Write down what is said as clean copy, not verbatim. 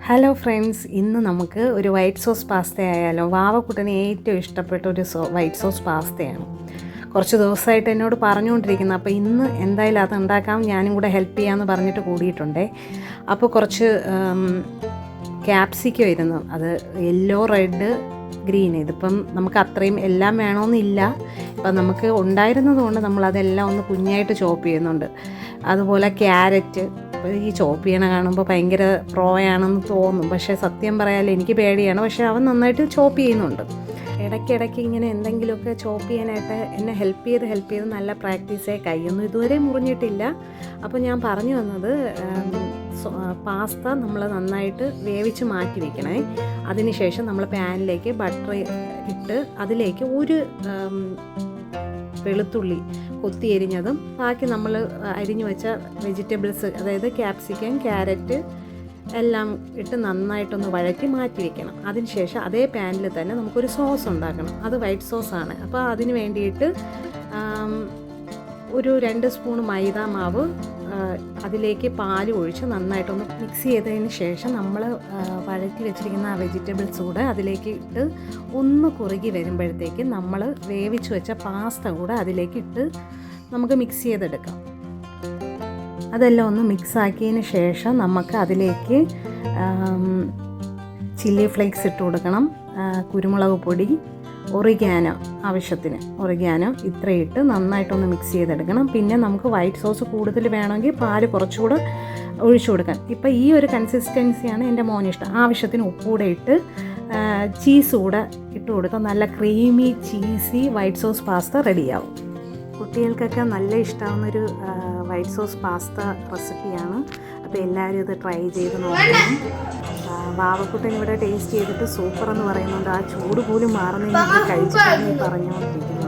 Hello friends, ഇന്ന് നമുക്ക് ഒരു വൈറ്റ് സോസ് പാസ്ത ആയാലോ. വാവക്കുട്ടന് ഏറ്റവും ഇഷ്ടപ്പെട്ട ഒരു വൈറ്റ് സോസ് പാസ്തയാണ്. കുറച്ച് ദിവസമായിട്ട് എന്നോട് പറഞ്ഞുകൊണ്ടിരിക്കുന്നത്. അപ്പോൾ ഇന്ന് എന്തായാലും അത് ഉണ്ടാക്കാം, ഞാനും കൂടെ ഹെൽപ്പ് ചെയ്യാമെന്ന് പറഞ്ഞിട്ട് കൂടിയിട്ടുണ്ടേ. അപ്പോൾ കുറച്ച് ക്യാപ്സിക്കം ഇരുന്നു, അത് യെല്ലോ, റെഡ്, ഗ്രീൻ. ഇതിപ്പം നമുക്ക് അത്രയും എല്ലാം വേണമെന്നില്ല. ഇപ്പം നമുക്ക് ഉണ്ടായിരുന്നത് കൊണ്ട് നമ്മളതെല്ലാം ഒന്ന് കുഞ്ഞായിട്ട് ചോപ്പ് ചെയ്യുന്നുണ്ട്. അതുപോലെ ക്യാരറ്റ്. അപ്പോൾ ഈ ചോപ്പ് ചെയ്യണ കാണുമ്പോൾ ഭയങ്കര പ്രോയാണെന്ന് തോന്നും, പക്ഷേ സത്യം പറയാമല്ലോ എനിക്ക് പേടിയാണ്. പക്ഷേ അവൻ നന്നായിട്ട് ചോപ്പ് ചെയ്യുന്നുണ്ട്. ഇടയ്ക്കിടയ്ക്ക് ഇങ്ങനെ എന്തെങ്കിലുമൊക്കെ ചോപ്പ് ചെയ്യാനായിട്ട് എന്നെ ഹെൽപ്പ് ചെയ്ത് നല്ല പ്രാക്ടീസേ. കൈയൊന്നും ഇതുവരെ മുറിഞ്ഞിട്ടില്ല. അപ്പോൾ ഞാൻ പറഞ്ഞു വന്നത്, പാസ്ത നമ്മൾ നന്നായിട്ട് വേവിച്ച് മാറ്റി വയ്ക്കണേ. അതിനുശേഷം നമ്മൾ പാനിലേക്ക് ബട്ടർ ഇട്ട് അതിലേക്ക് ഒരു വെളുത്തുള്ളി കൊത്തി എരിഞ്ഞതും ബാക്കി നമ്മൾ അരിഞ്ഞു വെച്ച വെജിറ്റബിൾസ്, അതായത് ക്യാപ്സിക്കം, ക്യാരറ്റ് എല്ലാം ഇട്ട് നന്നായിട്ടൊന്ന് വഴറ്റി മാറ്റി വയ്ക്കണം. അതിനുശേഷം അതേ പാനിൽ തന്നെ നമുക്കൊരു സോസ് ഉണ്ടാക്കണം. അത് വൈറ്റ് സോസാണ്. അപ്പോൾ അതിന് വേണ്ടിയിട്ട് ഒരു 2 സ്പൂൺ മൈദ മാവ്, അതിലേക്ക് പാൽ ഒഴിച്ച് നന്നായിട്ടൊന്ന് മിക്സ് ചെയ്തതിന് ശേഷം നമ്മൾ വഴറ്റി വെച്ചിരിക്കുന്ന ആ വെജിറ്റബിൾസ് കൂടെ അതിലേക്ക് ഇട്ട് ഒന്ന് കുറുകി വരുമ്പോഴത്തേക്ക് നമ്മൾ വേവിച്ച് വെച്ച പാസ്ത കൂടെ അതിലേക്ക് ഇട്ട് നമുക്ക് മിക്സ് ചെയ്തെടുക്കാം. അതെല്ലാം ഒന്ന് മിക്സാക്കിയതിന് ശേഷം നമുക്ക് അതിലേക്ക് ചില്ലി ഫ്ലേക്സ് ഇട്ട് കൊടുക്കണം, കുരുമുളക് പൊടി, ഒറിഗാനോ, ആവശ്യത്തിന് ഒറിഗാനോ ഇത്രയിട്ട് നന്നായിട്ടൊന്ന് മിക്സ് ചെയ്തെടുക്കണം. പിന്നെ നമുക്ക് വൈറ്റ് സോസ് കൂടുതൽ വേണമെങ്കിൽ പാല് കുറച്ചുകൂടെ ഒഴിച്ചു കൊടുക്കാം. ഇപ്പോൾ ഈ ഒരു കൺസിസ്റ്റൻസിയാണ് എൻ്റെ മോനിഷ്ടം. ആവശ്യത്തിന് ഉപ്പൂടെ ഇട്ട് ചീസ് കൂടെ ഇട്ട് കൊടുത്താൽ നല്ല creamy cheesy white sauce pasta റെഡിയാവും. കുട്ടികൾക്കൊക്കെ നല്ല ഇഷ്ടമാവുന്നൊരു വൈറ്റ് സോസ് പാസ്ത റെസിപ്പിയാണ്. അപ്പോൾ എല്ലാവരും ഇത് ട്രൈ ചെയ്ത് നോക്കണം. വാവക്കുട്ടൻ ഇവിടെ ടേസ്റ്റ് ചെയ്തിട്ട് സൂപ്പർ എന്ന് പറയുന്നുണ്ട്. ആ ചൂട് പോലും മാറുന്നതിന് കഴിച്ചിട്ടാണ് പറഞ്ഞുകൊണ്ടിരിക്കുന്നത്.